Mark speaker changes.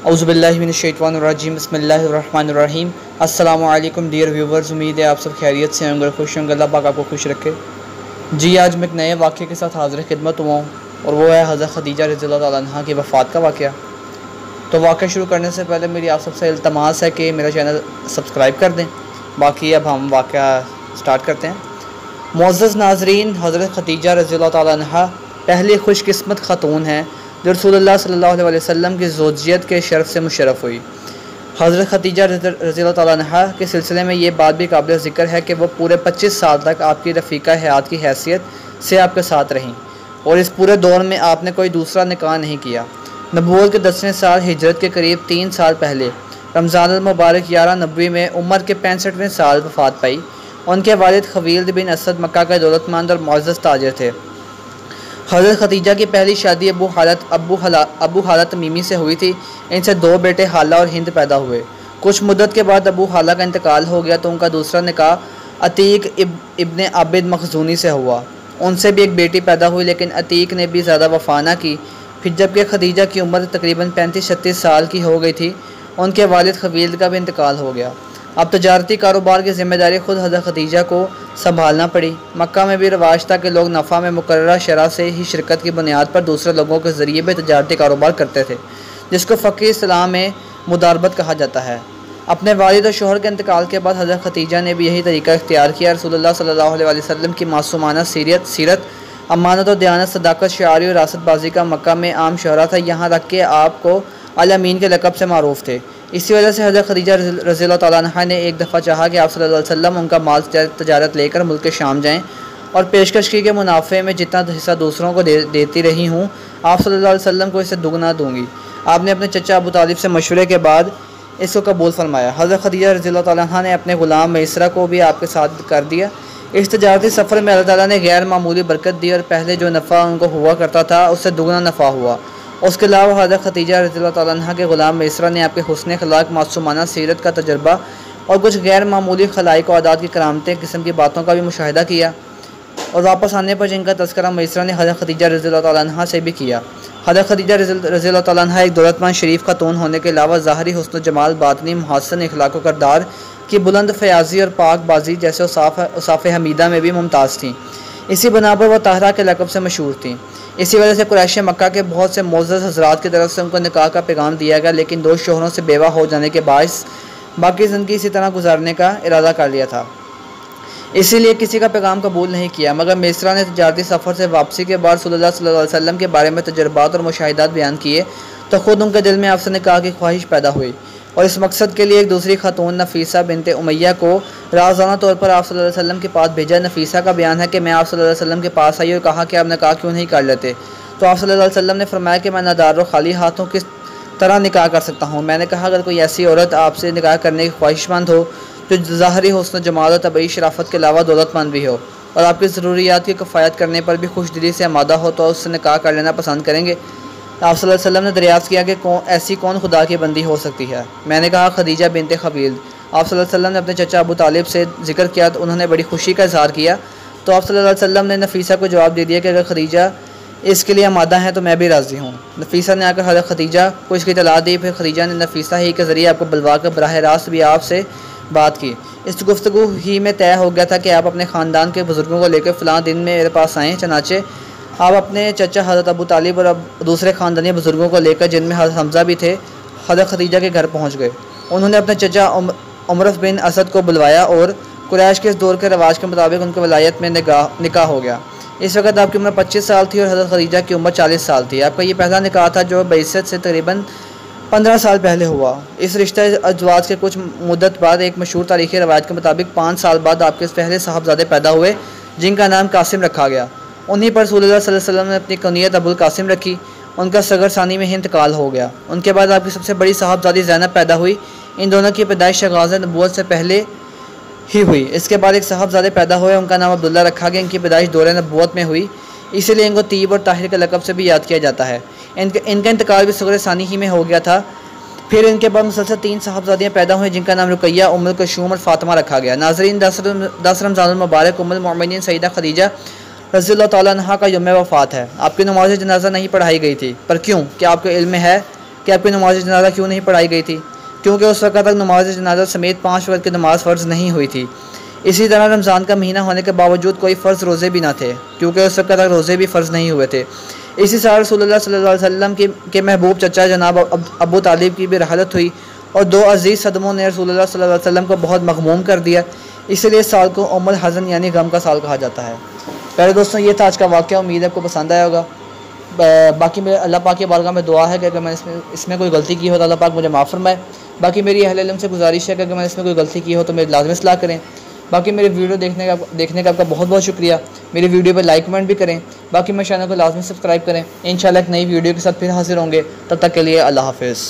Speaker 1: औज़ुबिल्लाहि मिनश्शैतानिर्रजीम बिस्मिल्लाहिर्रहमानिर्रहीम। अस्सलामु अलैकुम डियर व्यूवर्स, उम्मीद है आप सब खैरियत से होंगे, खुश होंगे। अल्लाह पाक आपको खुश रखे। जी, आज मैं एक नए वाक़े के साथ हाज़िर खिदमत हुआ हूँ और वो है हज़रत ख़दीजा रज़ियल्लाहु तआला अन्हा की वफ़ात का वाक़या। तो वाक़या शुरू करने से पहले मेरी आप सबसे इल्तमास है कि मेरा चैनल सब्सक्राइब कर दें। बाकी अब हम वाक़या स्टार्ट करते हैं। मुअज़्ज़ज़ नाज़रीन, हज़रत ख़दीजा रज़ियल्लाहु तआला अन्हा पहली खुशकिस्मत ख़ातून हैं जो रसूलुल्लाह सल्लल्लाहु अलैहि वसल्लम की ज़ौजियत के शर्फ़ से मुशर्रफ़ हुई। हज़रत ख़दीजा रज़ियल्लाहु तआला अन्हा के सिलसिले में ये बात भी काबिल ज़िक्र है कि वो पूरे 25 साल तक आपकी रफ़ीक़ा हयात की हैसियत से आपके साथ रहीं और इस पूरे दौर में आपने कोई दूसरा निकाह नहीं किया। नबूवत के 10वें साल हिजरत के करीब 3 साल पहले रमज़ानुल मुबारक 11 नबवी में उम्र के 65वें साल वफ़ात पाई। उनके वालिद खवील्द बिन असद मक्का के दौलतमंद और मुअज़्ज़ज़ ताजिर थे। हज़रत ख़दीजा की पहली शादी अबू हालत तमीमी से हुई थी। इनसे 2 बेटे हाला और हिंद पैदा हुए। कुछ मुद्दत के बाद अबू हाला का इंतकाल हो गया तो उनका दूसरा निकाह अतीक इब्ने आबिद मखज़ूनी से हुआ। उनसे भी एक बेटी पैदा हुई, लेकिन अतीक ने भी ज़्यादा वफ़ा न की। फिर जबकि ख़दीजा की उम्र तकरीबन 35-36 साल की हो गई थी, उनके वालिद खवील्द का भी इंतकाल हो गया। अब तजारती कारोबार की ज़िम्मेदारी ख़ुद हज़रत ख़दीजा को संभालना पड़ी। मक्का में भी रवाज था कि लोग नफ़ा में मुकर्ररा शरह से ही शिरकत की बुनियाद पर दूसरे लोगों के ज़रिए भी तजारती कारोबार करते थे, जिसको फ़क़ी इस्लाम में मुदारबत कहा जाता है। अपने वालिद और शोहर के इंतकाल के बाद हज़रत ख़दीजा ने भी यही तरीका इख्तियार किया। रसूलुल्लाह सल्लल्लाहु अलैहि वसल्लम की मासूमाना सीरत, अमानत और दयानत, सदाकत, शारी और रासतबाजी का मक्का में आम शोहरा था। यहाँ तक कि आपको अल अमीन के लक़ब से मारूफ़ थे। इसी वजह से हज़रत ख़दीजा रज़ियल्लाहु तआला अन्हा ने एक दफ़ा चाहा कि आप सल्लल्लाहु अलैहि वसल्लम उनका माल तजारत लेकर मुल्क शाम जाएँ और पेशकश की कि मुनाफे में जितना हिस्सा दूसरों को देती रही हूँ, आप सल्लल्लाहु अलैहि वसल्लम को इससे दुगना दूँगी। आपने अपने चचा अबू तालिब से मशवरे के बाद इसको कबूल फरमाया। हज़रत ख़दीजा रज़ियल्लाहु तआला अन्हा ने अपने ग़ुलाम मैसरा को भी आपके साथ कर दिया। इस तजारती सफ़र में अल्लाह ताला ने गैर मामूली बरकत दी और पहले जो नफ़ा उनको हुआ करता था उससे दुगना नफ़ा हुआ। उसके अलावा हज़रत ख़दीजा रज़ियल्लाहु तआला अन्हा के ग़ुलाम मैसरा ने आपके हुस्न अख़लाक़, मासूमाना सीरत का तजर्बा और कुछ गैर मामूली खलाइक और आदात की करामतें किस्म की बातों का भी मुशाहिदा किया और वापस आने पर जिनका तज़किरा मैसरा ने हज़रत ख़दीजा रज़ियल्लाहु तआला अन्हा से भी किया। हज़रत ख़दीजा रज़ियल्लाहु तआला अन्हा एक दौलतमंद शरीफ ख़ातून होने के अलावा ज़ाहरी हुस्न जमाल, बातनी मुहस्सन अख़लाक़ व किरदार की बुलंद फ़याज़ी और पाकबाज़ी जैसे औसाफ़ हमीदा में भी मुमताज़ थीं। इसी बना पर वह ताहरा के लक़ब से मशहूर थीं। इसी वजह से कुरैश मक्का के बहुत से मुअज़्ज़ज़ हज़रात की तरफ से उनको निकाह का पैगाम दिया गया, लेकिन 2 शोहरों से बेवा हो जाने के बायस बाकी ज़िंदगी इसी तरह गुजारने का इरादा कर लिया था, इसीलिए किसी का पैगाम कबूल नहीं किया। मगर मैसरा ने तजारती सफ़र से वापसी के बाद रसूलुल्लाह सल्लल्लाहु अलैहि वसल्लम के बारे में तजर्बात और मुशाहिदात बयान किए तो ख़ुद उनके दिल में आपसे निकाह की ख्वाहिश पैदा हुई और इस मकसद के लिए एक दूसरी खातून नफीसा बिनते उमैया को राज़ाना तौर पर आप सल्लल्लाहु अलैहि वसल्लम के पास भेजा। नफीसा का बयान है कि मैं आप सल्लल्लाहु अलैहि वसल्लम के पास आई और कहा कि आप निकाह क्यों नहीं कर लेते, तो आप सल्लल्लाहु अलैहि वसल्लम ने फरमाया कि मैं नादार और खाली हाथों किस तरह निकाह कर सकता हूँ। मैंने कहा अगर कोई ऐसी औरत आपसे निकाह करने की ख्वाहिशमंद हो जो ज़ाहरी हुस्न जमाल और तबई शराफत के अलावा दौलतमंद भी हो और आपकी ज़रूरियात की कफ़ायत करने पर भी खुश दिली से आमादा हो, तो उससे निकाह कर लेना पसंद करेंगे। आप सल्लल्लाहु अलैहि वसल्लम ने दरियाफ़्त किया कि ऐसी कौन खुदा की बंदी हो सकती है। मैंने कहा ख़दीजा बिनते खवील्द। आप सल्लल्लाहु अलैहि वसल्लम ने अपने चचा अबू तालिब से जिक्र किया तो उन्होंने बड़ी खुशी का इज़हार किया, तो आप सल्लल्लाहु अलैहि वसल्लम ने नफीसा को जवाब दे दिया कि अगर ख़दीजा इसके लिए आमादा है तो मैं भी राज़ी हूँ। नफीसा ने आकर हज़रत ख़दीजा को इसकी इतला दी। फिर ख़दीजा ने नफीसा ही के ज़रिए आपको बुलवा कर बराह रास्त भी आपसे बात की। इस गुफ्तगू ही में तय हो गया था कि आप अपने ख़ानदान के बुज़ुर्गों को लेकर फ़लाँ दिन में मेरे पास आएँ। चनाचे आप अपने चचा हज़रत अबू तालिब और दूसरे ख़ानदानी बुज़ुर्गों को लेकर, जिनमें हज़रत हमज़ा भी थे, हज़रत ख़दीजा के घर पहुँच गए। उन्होंने अपने चचा उमरफ़ बिन असद को बुलवाया और कुरैश के इस दौर के रवाज के मुताबिक उनकी वलायत में निकाह हो गया। इस वक्त आपकी उम्र 25 साल थी और हज़रत ख़दीजा की उम्र 40 साल थी। आपका ये पहला निकाह था जो बइसत से तकरीबन 15 साल पहले हुआ। इस रिश्ते अजवाज के कुछ मुद्दत बाद एक मशहूर तारीख़ी रवायत के मुताबिक 5 साल बाद आपके पहले साहबज़ादे पैदा हुए जिनका नाम कासिम रखा गया। उन्हीं पर रसूलुल्लाह सल्लल्लाहु अलैहि वसल्लम ने अपनी कुनियत अबुल कासिम रखी। उनका सगर सानी में ही इंतकाल हो गया। उनके बाद आपकी सबसे बड़ी साहबज़ादी ज़ैनब पैदा हुई। इन दोनों की पैदाइश गाज़ नबूवत से पहले ही हुई। इसके बाद एक साहबज़ादे पैदा हुए, उनका नाम अब्दुल्ला रखा गया। इनकी पैदाइश दौरे नबूवत में हुई, इसीलिए इनको तीब और ताहिर के लक़ब से भी याद किया जाता है। इनका इंतकाल भी सगर सानी ही में हो गया था। फिर इनके बाद मुसलसल 3 साहबज़ादियाँ पैदा हुई जिनका नाम रुकैया, उम्मुल कुलसूम और फ़ातिमा रखा गया। नाज़रीन, 10 रमज़ानुल मुबारक उम्मुल मोमिनीन सैयदा ख़दीजा रज़ियल्लाहु तआला अन्हा का यौम वफ़ात है। आपकी नमाज़ जनाज़ा नहीं पढ़ाई गई थी, पर क्यों? क्या आपको इल्म है कि आपकी नमाज जनाजा क्यों नहीं पढ़ाई गई थी? क्योंकि उस वक्त तक नमाज जनाजा समेत 5 वक्त की नमाज़ फ़र्ज़ नहीं हुई थी। इसी तरह रमज़ान का महीना होने के बावजूद कोई फ़र्ज़ रोज़े भी ना थे, क्योंकि उस वक्त तक रोज़े भी फ़र्ज़ नहीं हुए थे। इसी साल रसूलुल्लाह सल्लल्लाहु अलैहि वसल्लम के महबूब चचा जनाब अबू तालिब की भी रहलत हुई और 2 अजीज़ सदमों ने रसूलुल्लाह सल्लल्लाहु अलैहि वसल्लम को बहुत मग़मूम कर दिया। इसलिए इस साल को उम्मुल हज़न यानी गम का साल कहा जाता है। पहले दोस्तों ये था आज का वाक़या, उम्मीद है आपको पसंद आया होगा। बाकी मेरे अल्लाह पाक की बारगाह में दुआ है कि अगर मैंने इसमें कोई गलती की हो तो अल्लाह पाक मुझे माफ़ फरमाए। बाकी मेरी अहले इल्म से गुजारिश है कि अगर मैंने इसमें कोई गलती की हो तो मेरी लाज़मी इस्लाह करें। बाकी मेरे वीडियो देखने का आपका बहुत बहुत शुक्रिया। मेरी वीडियो पर लाइक कमेंट भी करें। बाकी मेरे चैनल को लाज़मी सब्सक्राइब करें। इंशाल्लाह एक नई वीडियो के साथ फिर हाजिर होंगे। तब तक के लिए अल्लाह हाफ़िज़।